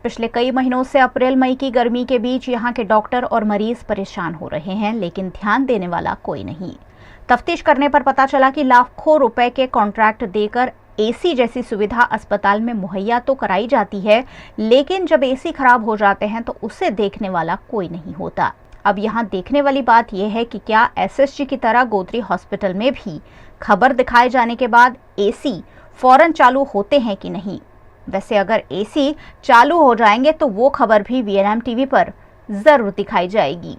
पिछले कई महीनों से अप्रैल मई की गर्मी के बीच यहाँ के डॉक्टर और मरीज परेशान हो रहे हैं, लेकिन ध्यान देने वाला कोई नहीं। तफ्तीश करने पर पता चला कि लाखों रुपए के कॉन्ट्रैक्ट देकर एसी जैसी सुविधा अस्पताल में मुहैया तो कराई जाती है, लेकिन जब एसी खराब हो जाते हैं तो उसे देखने वाला कोई नहीं होता। अब यहाँ देखने वाली बात यह है कि क्या SSG की तरह गोत्री हॉस्पिटल में भी खबर दिखाए जाने के बाद एसी फौरन चालू होते हैं कि नहीं। वैसे अगर एसी चालू हो जाएंगे तो वो खबर भी VNM टीवी पर जरूर दिखाई जाएगी।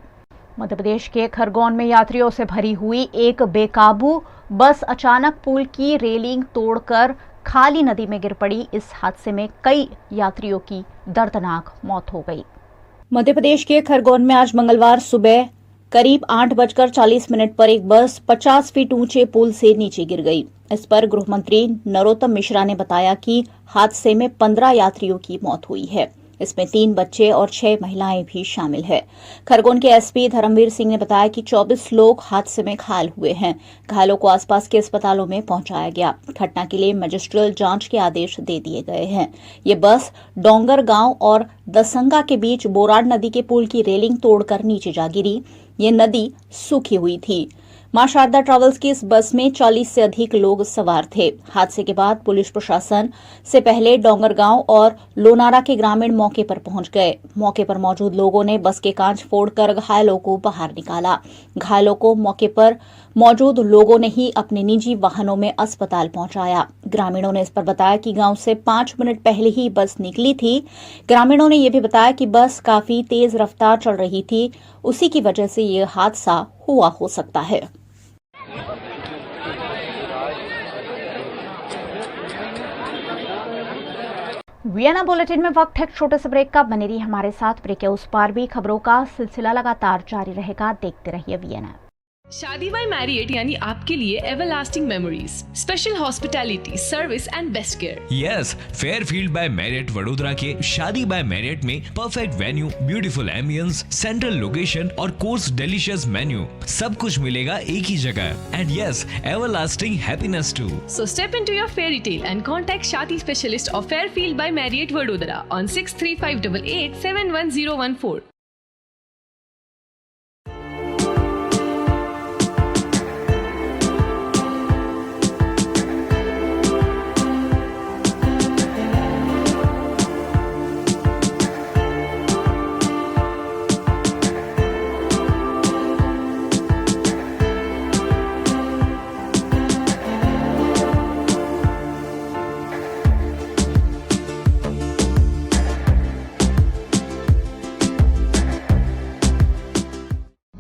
मध्य प्रदेश के खरगोन में यात्रियों से भरी हुई एक बेकाबू बस अचानक पुल की रेलिंग तोड़कर खाली नदी में गिर पड़ी। इस हादसे में कई यात्रियों की दर्दनाक मौत हो गई। मध्य प्रदेश के खरगोन में आज मंगलवार सुबह करीब 8:40 पर एक बस 50 फीट ऊंचे पुल से नीचे गिर गई। इस पर गृह मंत्री नरोत्तम मिश्रा ने बताया कि हादसे में 15 यात्रियों की मौत हुई है। इसमें 3 बच्चे और 6 महिलाएं भी शामिल है। खरगोन के SP धर्मवीर सिंह ने बताया कि 24 लोग हादसे में घायल हुए हैं। घायलों को आसपास के अस्पतालों में पहुंचाया गया। घटना के लिए मजिस्ट्रियल जांच के आदेश दे दिए गए हैं। ये बस डोंगर गांव और दसंगा के बीच बोराड नदी के पुल की रेलिंग तोड़कर नीचे जा गिरी। ये नदी सूखी हुई थी। मां शारदा ट्रैवल्स की इस बस में 40 से अधिक लोग सवार थे। हादसे के बाद पुलिस प्रशासन से पहले डोंगरगांव और लोनारा के ग्रामीण मौके पर पहुंच गए। मौके पर मौजूद लोगों ने बस के कांच फोड़कर घायलों को बाहर निकाला। घायलों को मौके पर मौजूद लोगों ने ही अपने निजी वाहनों में अस्पताल पहुंचाया। ग्रामीणों ने इस पर बताया कि गांव से 5 मिनट पहले ही बस निकली थी। ग्रामीणों ने यह भी बताया कि बस काफी तेज रफ्तार चल रही थी, उसी की वजह से ये हादसा हुआ हो सकता है। VNM बुलेटिन में वक्त है छोटे से ब्रेक का। बने रहिए हमारे साथ। ब्रेक के उस पार भी खबरों का सिलसिला लगातार जारी रहेगा। देखते रहिए VNM। शादी बाय मैरियट यानी आपके लिए everlasting memories, special hospitality, service and best care. Yes, Fairfield by Marriott Vadodara के शादी बाय मैरियट में perfect venue, beautiful ambience, central location और कोर्स डिलीशियस मेन्यू, सब कुछ मिलेगा एक ही जगह। And yes, everlasting happiness too. So step into your fairy tale and contact Shadi Specialist of Fairfield by Marriott Vadodara on 63588 71014.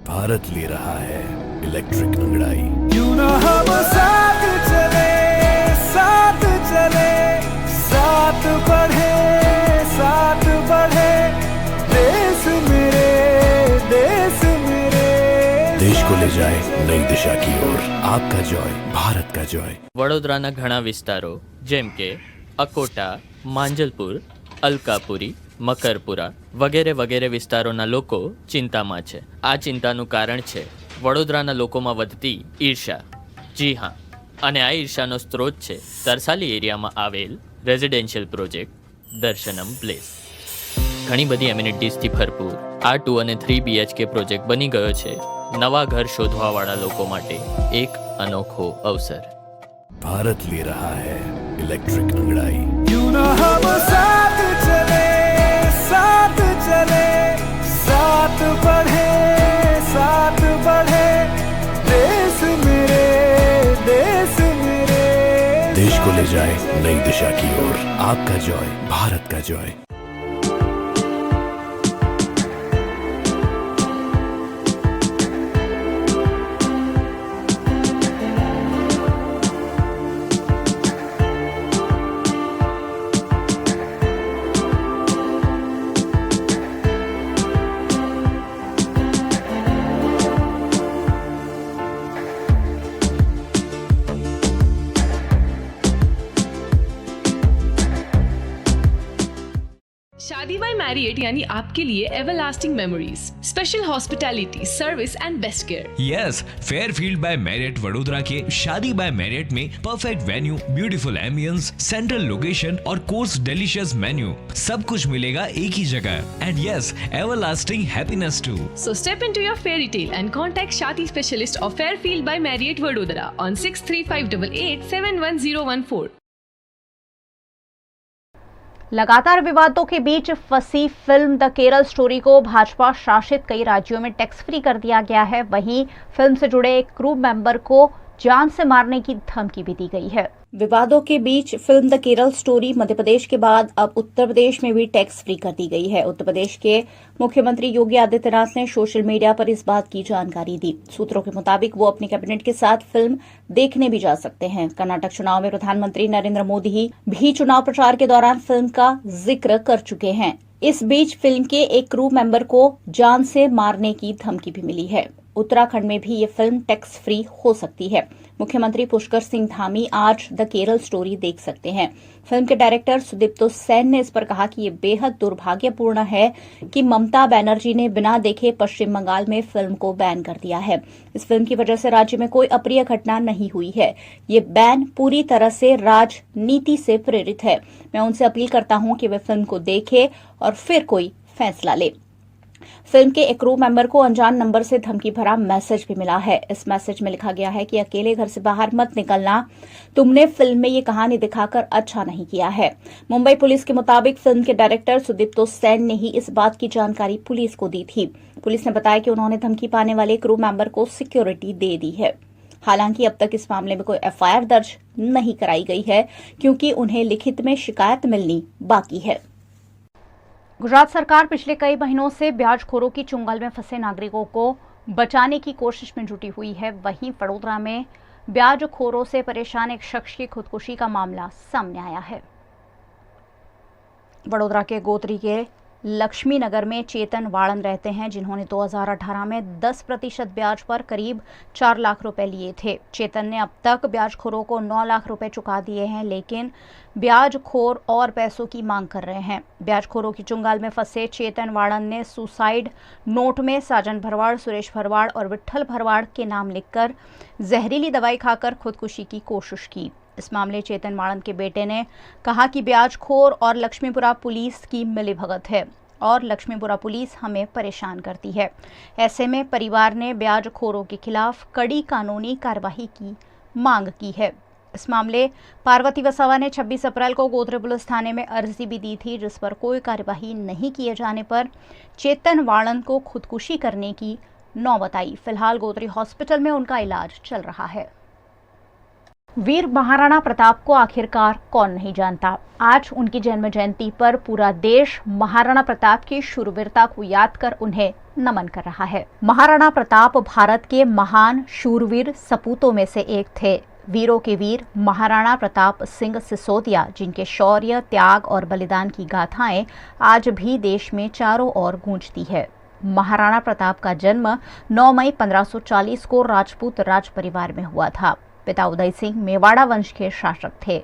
Bharat ले रहा है इलेक्ट्रिक अंगड़ाई। क्यों ना हम साथ चले, साथ बढ़े, साथ बढ़े, नई दिशा की ओर। आपका जॉय भारत का जॉय। વડોદરાના ઘણા વિસ્તારો જેમ કે અકોટા, માંજલપુર, અલકાપુરી, મકરપુરા વગેરે વગેરે વિસ્તારોના લોકો ચિંતામાં છે. આ ચિંતાનું કારણ છે વડોદરાના લોકોમાં વધતી ઈર્ષા. જી હા, અને આ ઈર્ષાનો સ્ત્રોત છે તરસાલી એરિયામાં આવેલ રેઝિડેન્શિયલ પ્રોજેક્ટ દર્શનમ પ્લેસ. ઘણી બધી એમ્યુનિટીઝથી ભરપૂર આ 2 અને 3 BHK પ્રોજેક્ટ બની ગયો છે નવા ઘર શોધવાવાળા લોકો માટે એક અનોખો અવસર. भारत ले रहा है इलेक्ट्रिक अंगड़ाई। क्यों ना हम साथ चले, साथ चले, साथ बढ़े, साथ बढ़े, देश मेरे, देश मेरे। देश को ले जाए नई दिशा की ओर। आपका जॉय भारत का जॉय। शादी बाय मैरियट यानी आपके लिए everlasting memories, special hospitality, service and best care. Yes, Fairfield by Marriott Vadodara के शादी बाय मैरियट में perfect venue, beautiful ambience, central location और कोर्स डिलीशियस मेन्यू, सब कुछ मिलेगा एक ही जगह. And yes, everlasting happiness too. So step into your fairy tale and contact Shadi Specialist of Fairfield by Marriott Vadodara on 6358 71014. लगातार विवादों के बीच फंसी फिल्म द केरल स्टोरी को भाजपा शासित कई राज्यों में टैक्स फ्री कर दिया गया है। वहीं फिल्म से जुड़े एक क्रू मेंबर को जान से मारने की धमकी भी दी गई है। विवादों के बीच film the Kerala story Madhya Pradesh के बाद अब उत्तर प्रदेश में भी टैक्स फ्री कर दी गई है। उत्तर प्रदेश के मुख्यमंत्री योगी आदित्यनाथ ने सोशल मीडिया पर इस बात की जानकारी दी। सूत्रों के मुताबिक वो अपने कैबिनेट के साथ फिल्म देखने भी जा सकते हैं। कर्नाटक चुनाव में प्रधानमंत्री नरेंद्र मोदी भी चुनाव प्रचार के दौरान फिल्म का जिक्र कर चुके हैं। इस बीच फिल्म के एक क्रू मेंबर को जान से मारने की धमकी भी मिली है। उत्तराखंड में भी ये फिल्म टैक्स फ्री हो सकती है। मुख्यमंत्री पुष्कर सिंह धामी आज द केरल स्टोरी देख सकते हैं। फिल्म के डायरेक्टर सुदीप्तो सेन ने इस पर कहा कि ये बेहद दुर्भाग्यपूर्ण है कि ममता बनर्जी ने बिना देखे पश्चिम बंगाल में फिल्म को बैन कर दिया है। इस फिल्म की वजह से राज्य में कोई अप्रिय घटना नहीं हुई है। ये बैन पूरी तरह से राजनीति से प्रेरित है। मैं उनसे अपील करता हूं कि वे फिल्म को देखें और फिर कोई फैसला ले। फिल्म के एक क्रू मेंबर को अनजान नंबर से धमकी भरा मैसेज भी मिला है। इस मैसेज में लिखा गया है कि अकेले घर से बाहर मत निकलना, तुमने फिल्म में ये कहानी दिखाकर अच्छा नहीं किया है। मुंबई पुलिस के मुताबिक फिल्म के डायरेक्टर सुदीप्तो सेन ने ही इस बात की जानकारी पुलिस को दी थी। पुलिस ने बताया कि उन्होंने धमकी पाने वाले क्रू मेंबर को सिक्योरिटी दे दी है। हालांकि अब तक इस मामले में कोई एफआईआर दर्ज नहीं कराई गई है क्योंकि उन्हें लिखित में शिकायत मिलनी बाकी है। गुजरात सरकार पिछले कई महीनों से ब्याजखोरों की चुंगल में फंसे नागरिकों को बचाने की कोशिश में जुटी हुई है। वहीं वडोदरा में ब्याजखोरों से परेशान एक शख्स की खुदकुशी का मामला सामने आया है। वडोदरा के गोत्री के लक्ष्मी नगर में चेतन वाड़न रहते हैं, जिन्होंने 2018 में 10% ब्याज पर करीब 4 लाख रुपए लिए थे। चेतन ने अब तक ब्याजखोरों को 9 लाख रुपए चुका दिए हैं, लेकिन ब्याजखोर और पैसों की मांग कर रहे हैं। ब्याजखोरों की चुंगाल में फंसे चेतन वाड़न ने सुसाइड नोट में साजन भरवाड़, सुरेश भरवाड़ और विट्ठल भरवाड़ के नाम लिखकर जहरीली दवाई खाकर खुदकुशी की कोशिश की। इस मामले चेतन वाड़न के बेटे ने कहा कि ब्याजखोर और लक्ष्मीपुरा पुलिस की मिलीभगत है और लक्ष्मीपुरा पुलिस हमें परेशान करती है। ऐसे में परिवार ने ब्याजखोरों के खिलाफ कड़ी कानूनी कार्रवाई की मांग की है। इस मामले पार्वती वसावा ने 26 अप्रैल को गोत्री पुलिस थाने में अर्जी भी दी थी, जिस पर कोई कार्यवाही नहीं किए जाने पर चेतन वाड़न को खुदकुशी करने की नौबत आई। फिलहाल गोत्री हॉस्पिटल में उनका इलाज चल रहा है। वीर महाराणा प्रताप को आखिरकार कौन नहीं जानता। आज उनकी जन्म जयंती पर पूरा देश महाराणा प्रताप की शूरवीरता को याद कर उन्हें नमन कर रहा है। महाराणा प्रताप भारत के महान शूरवीर सपूतों में से एक थे। वीरों के वीर महाराणा प्रताप सिंह सिसोदिया, जिनके शौर्य, त्याग और बलिदान की गाथाएं आज भी देश में चारों ओर गूंजती है। महाराणा प्रताप का जन्म 9 मई 1540 को राजपूत राज परिवार में हुआ था। पिता उदय सिंह मेवाड़ा वंश के शासक थे।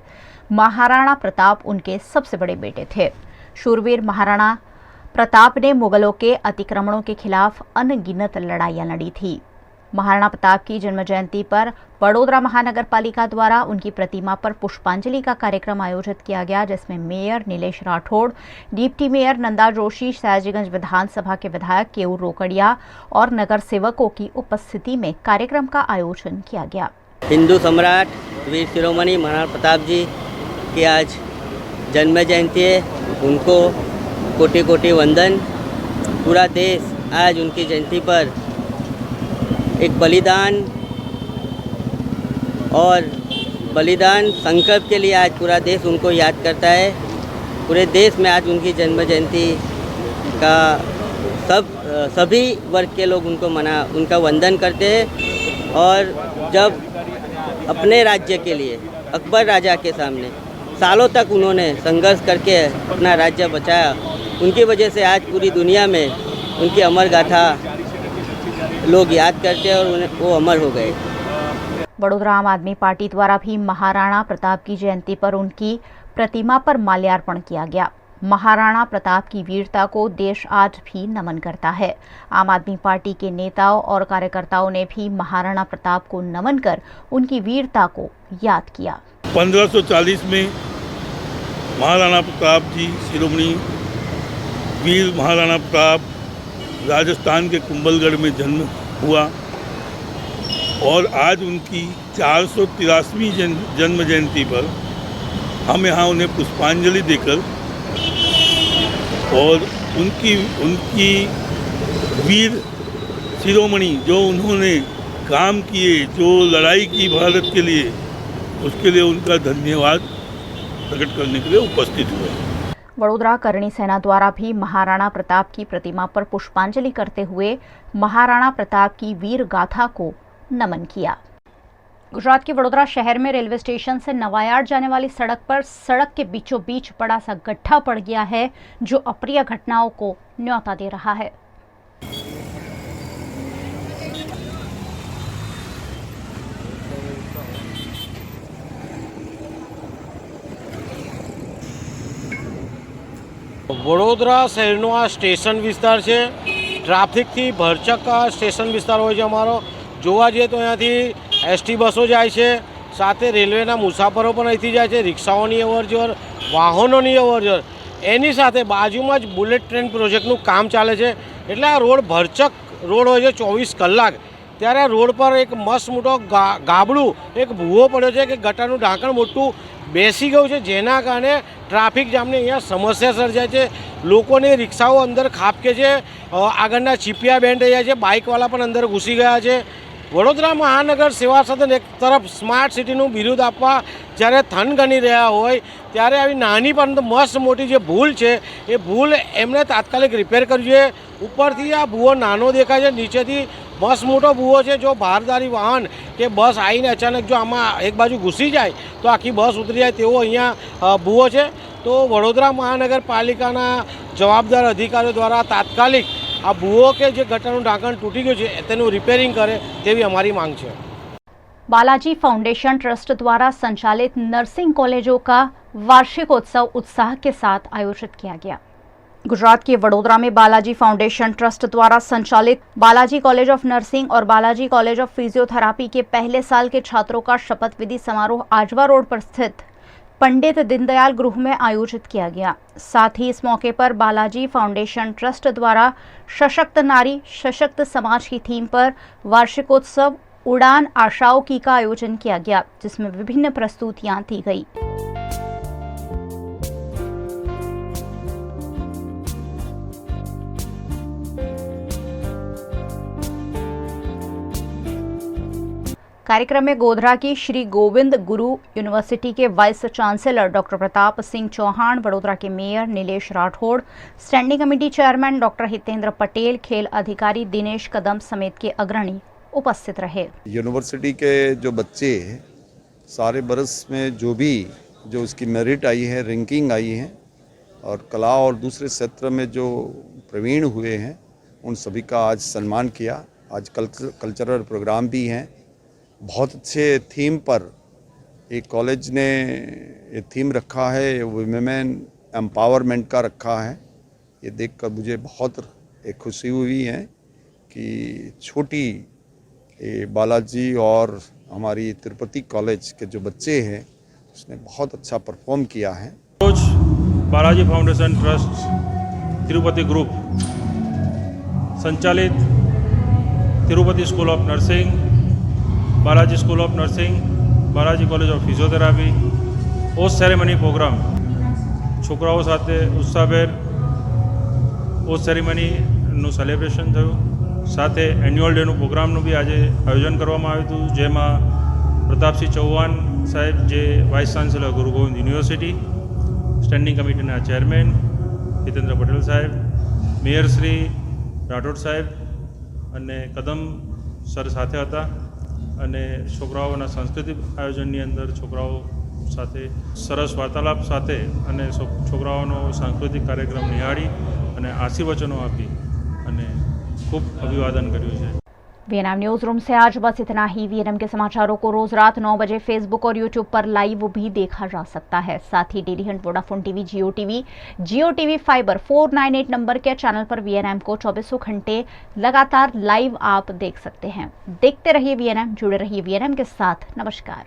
महाराणा प्रताप उनके सबसे बड़े बेटे थे। शूरवीर महाराणा प्रताप ने मुगलों के अतिक्रमणों के खिलाफ अनगिनत लड़ाइयां लड़ी थी। महाराणा प्रताप की जन्म जयंती पर वडोदरा महानगर पालिका द्वारा उनकी प्रतिमा पर पुष्पांजलि का कार्यक्रम आयोजित किया गया, जिसमें mayor Nilesh Rathod, deputy mayor Nanda Joshi, Sayajiganj विधानसभा के विधायक केयूर रोकड़िया और नगर सेवकों की उपस्थिति में कार्यक्रम का आयोजन किया गया। हिंदू सम्राट वीर शिरोमणि महाराणा प्रताप जी की आज जन्म जयंती है। उनको कोटि कोटि वंदन। पूरा देश आज उनकी जयंती पर एक बलिदान और बलिदान संकल्प के लिए आज पूरा देश उनको याद करता है। पूरे देश में आज उनकी जन्म जयंती का सभी वर्ग के लोग उनका वंदन करते हैं। और जब अपने राज्य के लिए अकबर राजा के सामने सालों तक उन्होंने संघर्ष करके अपना राज्य बचाया, उनकी वजह से आज पूरी दुनिया में उनकी अमर गाथा लोग याद करते हैं और वो अमर हो गए। वडोदरा आम आदमी पार्टी द्वारा भी महाराणा प्रताप की जयंती पर उनकी प्रतिमा पर माल्यार्पण किया गया। महाराणा प्रताप की वीरता को देश आज भी नमन करता है। आम आदमी पार्टी के नेताओं और कार्यकर्ताओं ने भी महाराणा प्रताप को नमन कर उनकी वीरता को याद किया। 1540 में महाराणा प्रताप जी शिरोमणि वीर महाराणा प्रताप राजस्थान के कुंभलगढ़ में जन्म हुआ और आज उनकी 483वीं जन्म जयंती पर हम यहाँ उन्हें पुष्पांजलि देकर और उनकी वीर शिरोमणि जो उन्होंने काम किए, जो लड़ाई की भारत के लिए, उसके लिए उनका धन्यवाद प्रकट करने के लिए उपस्थित हुए। वडोदरा करणी सेना द्वारा भी महाराणा प्रताप की प्रतिमा पर पुष्पांजलि करते हुए महाराणा प्रताप की वीर गाथा को नमन किया। गुजरात के वडोदरा शहर में रेलवे स्टेशन से नवायार्ड जाने वाली सड़क पर सड़क के बीचों बीच बड़ा सा गड्ढा पड़ गया है, जो अप्रिय घटनाओं को न्योता दे रहा है। વડોદરા શહેરનો આ સ્ટેશન વિસ્તાર છે। ટ્રાફિકથી ભરચક આ સ્ટેશન વિસ્તાર હોય છે અમારો। જોવા જઈએ તો અહીંયાથી એસટી બસો જાય છે, સાથે રેલવેના મુસાફરો પણ અહીંથી જાય છે, રિક્ષાઓની અવરજવર, વાહનોની અવરજવર। એની સાથે બાજુમાં જ બુલેટ ટ્રેન પ્રોજેક્ટનું કામ ચાલે છે, એટલે આ રોડ ભરચક રોડ હોય છે 24 કલાક। ત્યારે આ રોડ પર એક મસ્ત મોટો ગાબડું એક ભૂવો પડ્યો છે કે ગટરનું ઢાંકણ મોટું બેસી ગયું છે, જેના કારણે ટ્રાફિક જામની અહીંયા સમસ્યા સર્જાય છે। લોકોની રિક્ષાઓ અંદર ખાબકે છે, આગળના ચીપિયા બેન્ડ રહ્યા છે, બાઇકવાળા પણ અંદર ઘૂસી ગયા છે। વડોદરા મહાનગર સેવા સદન એક તરફ સ્માર્ટ સિટીનું બિરુદ આપવા જ્યારે થન ગણી રહ્યા હોય, ત્યારે આવી નાની પરંતુ મસ્ત મોટી જે ભૂલ છે એ ભૂલ એમણે તાત્કાલિક રિપેર કરવી જોઈએ। ઉપરથી આ ભૂવો નાનો દેખાય છે, નીચેથી મસ્ત મોટો ભૂવો છે। જો ભારદારી વાહન કે બસ આવીને અચાનક જો આમાં એક બાજુ ઘૂસી જાય તો આખી બસ ઉતરી જાય તેવો અહીંયા ભૂવો છે। તો વડોદરા મહાનગરપાલિકાના જવાબદાર અધિકારીઓ દ્વારા તાત્કાલિક આ ભૂવો કે જે ગટરનું ઢાંકણ તૂટી ગયું છે તેનું રિપેરિંગ કરે તેવી અમારી માંગ છે। बालाजी फाउंडेशन ट्रस्ट द्वारा संचालित नर्सिंग कॉलेजों का वार्षिकोत्सव उत्साह के साथ आयोजित किया गया। गुजरात के वडोदरा में बालाजी फाउंडेशन ट्रस्ट द्वारा संचालित बालाजी कॉलेज ऑफ नर्सिंग और बालाजी कॉलेज ऑफ फिजियोथेरापी के पहले साल के छात्रों का शपथ विधि समारोह आजवा रोड पर स्थित पंडित दीनदयाल गृह में आयोजित किया गया। साथ ही इस मौके पर बालाजी फाउंडेशन ट्रस्ट द्वारा सशक्त नारी सशक्त समाज की थीम पर वार्षिकोत्सव उड़ान आशाओं की का आयोजन किया गया, जिसमें विभिन्न प्रस्तुतियां दी गई। कार्यक्रम में गोधरा की श्री गोविंद गुरु यूनिवर्सिटी के vice chancellor doctor Pratap Singh Chauhan, Vadodara के mayor Nilesh Rathod, standing committee chairman doctor Hitendra Patel, खेल अधिकारी दिनेश कदम समेत के अग्रणी उपस्थित रहे। यूनिवर्सिटी के जो बच्चे सारे बरस में जो उसकी मेरिट आई है, रैंकिंग आई है और कला और दूसरे क्षेत्र में जो प्रवीण हुए हैं उन सभी का आज सम्मान किया। आज कल्चरल प्रोग्राम भी हैं। बहुत अच्छे थीम पर एक कॉलेज ने ये थीम रखा है, वुमेन एम्पावरमेंट का रखा है। ये देखकर मुझे बहुत एक खुशी हुई है कि छोटी बालाजी और हमारी तिरुपति कॉलेज के जो बच्चे हैं उसने बहुत अच्छा परफॉर्म किया है। Balaji foundation trust Tirupati group संचालित Tirupati school of nursing, Balaji school of nursing, Balaji college of physiotherapy oath ceremony programme છોકરાઓ સાથે ઉત્સાહભેર ઓસ સેરેમનીનું સેલિબ્રેશન થયું। સાથે એન્યુઅલ ડેનું પ્રોગ્રામનું બી આજે આયોજન કરવામાં આવ્યું હતું, જેમાં પ્રતાપસિંહ ચૌહાણ સાહેબ જે વાઇસ ચાન્સેલર ગુરુ ગોવિંદ યુનિવર્સિટી, સ્ટેન્ડિંગ કમિટીના ચેરમેન હિતેન્દ્ર પટેલ સાહેબ, મેયર શ્રી રાઠોડ સાહેબ અને કદમ સર સાથે હતા અને છોકરાઓના સાંસ્કૃતિક આયોજનની અંદર છોકરાઓ સાથે સરસ વાર્તાલાપ સાથે અને છોકરાઓનો સાંસ્કૃતિક કાર્યક્રમ નિહાળી અને આશીર્વચનો આપી અને ખૂબ અભિવાદન કર્યું છે। वीएनएम न्यूज रूम से आज बस इतना ही। वीएनएम के समाचारों को रोज रात 9 बजे फेसबुक और यूट्यूब पर लाइव भी देखा जा सकता है। साथ ही डेली हंट, वोडाफोन टीवी, जियो टीवी फाइबर 498 नंबर के चैनल पर वीएनएम को 24 घंटे लगातार लाइव आप देख सकते हैं। देखते रहिए वीएनएम, जुड़े रहिए वीएनएम के साथ। नमस्कार।